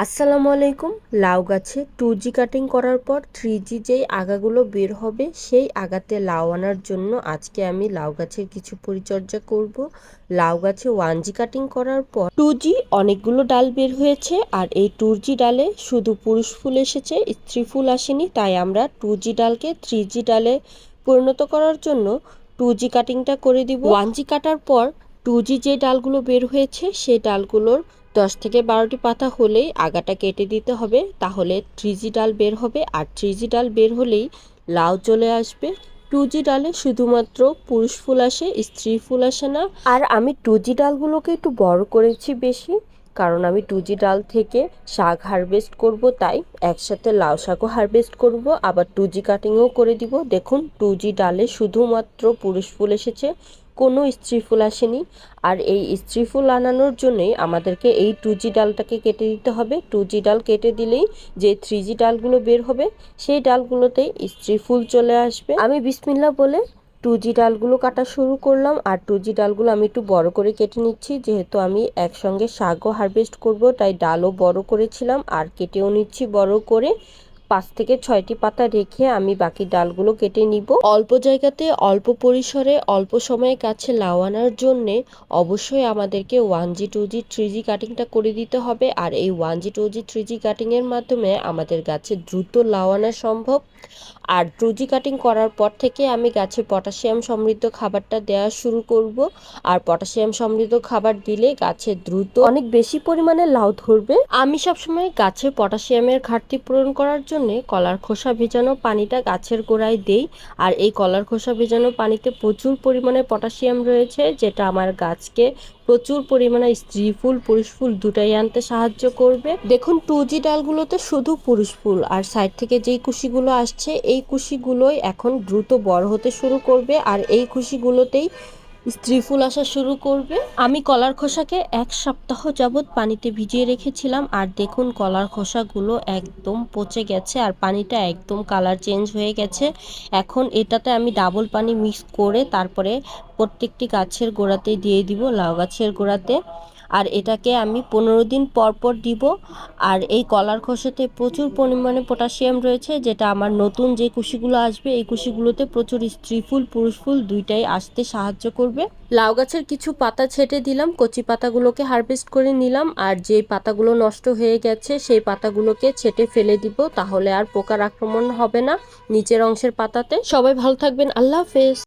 আসসালামু আলাইকুম। লাউ গাছে 2G কাটিং করার পর 3G যেই আগাগুলো বের হবে সেই আগাতে লাউ আনার জন্য আজকে আমি লাউ গাছের কিছু পরিচর্যা করব। লাউ গাছে 1G কাটিং করার পর 2G অনেকগুলো ডাল বের হয়েছে, আর এই 2G ডালে শুধু পুরুষ ফুল এসেছে, স্ত্রী ফুল আসেনি। তাই আমরা 2G ডালকে 3G ডালে পরিণত করার জন্য 2G কাটিংটা করে দিব। 1G কাটার পর 2G যে ডালগুলো বের হয়েছে সেই ডালগুলোর 10 থেকে 12টি পাতা হলেই আগাটা কেটে দিতে হবে, তাহলে 3G ডাল বের হবে। আর 3G ডাল বের হলেই লাউ চলে আসবে। 2G ডালে শুধুমাত্র পুরুষ ফুল আসে, স্ত্রী ফুল আসে না। আর আমি 2G ডালগুলোকে একটু বড় করেছি বেশি, কারণ আমি 2G ডাল থেকে শাক হারভেস্ট করব, তাই একসাথে লাউ শাকও হারভেস্ট করব, আবার 2G কাটিংও করে দিব। দেখুন 2G ডালে শুধুমাত্র পুরুষ ফুল এসেছে, কোনো স্ত্রী ফুল আসেনি। আর এই স্ত্রী ফুল আনানোর জন্যই আমাদেরকে এই 2G ডালটাকে কেটে দিতে হবে। 2G ডাল কেটে দিলেই যে 3G ডালগুলো বের হবে সেই ডালগুলোতেই স্ত্রী ফুল চলে আসবে। আমি বিসমিল্লাহ বলে 2G ডালগুলো কাটা শুরু করলাম। আর 2G ডালগুলো আমি একটু বড় করে কেটে নিচ্ছি, যেহেতু আমি একসঙ্গে শাকও হারভেস্ট করব, তাই ডালও বড় করেছিলাম আর কেটেও নিচ্ছি বড় করে। 5 থেকে 6টি পাতা রেখে আমি বাকি ডালগুলো কেটে নিব। অল্প জায়গাতে অল্প পরিসরে অল্প সময়ে গাছে লাউ আনার জন্যে অবশ্যই আমাদেরকে 1G 2G 3G কাটিংটা করে দিতে হবে। আর এই 1G 2G 3G কাটিংয়ের মাধ্যমে আমাদের গাছে দ্রুত লাউ আনা সম্ভব। আর 2G কাটিং করার পর থেকে আমি গাছে পটাশিয়াম সমৃদ্ধ খাবারটা দেওয়া শুরু করব। আর পটাশিয়াম সমৃদ্ধ খাবার দিলে গাছে দ্রুত অনেক বেশি পরিমাণে লাউ ধরবে। আমি সবসময় গাছে পটাশিয়ামের ঘাটতি পূরণ করার জন্য কলার খোসা ভেজানো পানিটা গাছের গোড়ায় দেই। আর এই কলার খোসা ভেজানো পানিতে প্রচুর পরিমাণে পটাশিয়াম রয়েছে, যেটা আমার গাছকে প্রচুর পরিমাণে স্ত্রী ফুল পুরুষ ফুল দুটাই আনতে সাহায্য করবে। দেখুন 2G ডালগুলোতে শুধু পুরুষ ফুল, আর সাইড থেকে যেই কুশিগুলো আসছে এই কুশিগুলোই এখন দ্রুত বড় হতে শুরু করবে, আর এই কুশিগুলোতেই স্ত্রী ফুল আসা শুরু করবে। আমি কলার খোসাকে 1 সপ্তাহ যাবৎ পানিতে ভিজিয়ে রেখেছিলাম, আর দেখুন কলার খোসাগুলো একদম পচে গেছে আর পানিটা একদম কালার চেঞ্জ হয়ে গেছে। এখন এটাতে আমি ডাবল পানি মিক্স করে তারপরে প্রত্যেকটি গাছের গোড়াতে দিয়ে দিব, লাউ গাছের গোড়াতে। আর এটাকে আমি 15 দিন পর পর দিব। আর এই কলার খোসাতে প্রচুর পরিমাণে পটাশিয়াম রয়েছে, যেটা আমার নতুন যে কুশিগুলো আসবে এই কুশিগুলোতে প্রচুর স্ত্রী ফুল পুরুষ ফুল দুইটাই আসতে সাহায্য করবে। লাউ গাছের কিছু পাতা ছেটে দিলাম, কচি পাতাগুলোকে হারভেস্ট করে নিলাম। আর যে পাতাগুলো নষ্ট হয়ে গেছে সেই পাতাগুলোকে ছেটে ফেলে দিব, তাহলে আর পোকার আক্রমণ হবে না নিচের অংশের পাতাতে। সবাই ভালো থাকবেন, আল্লাহ হাফেজ।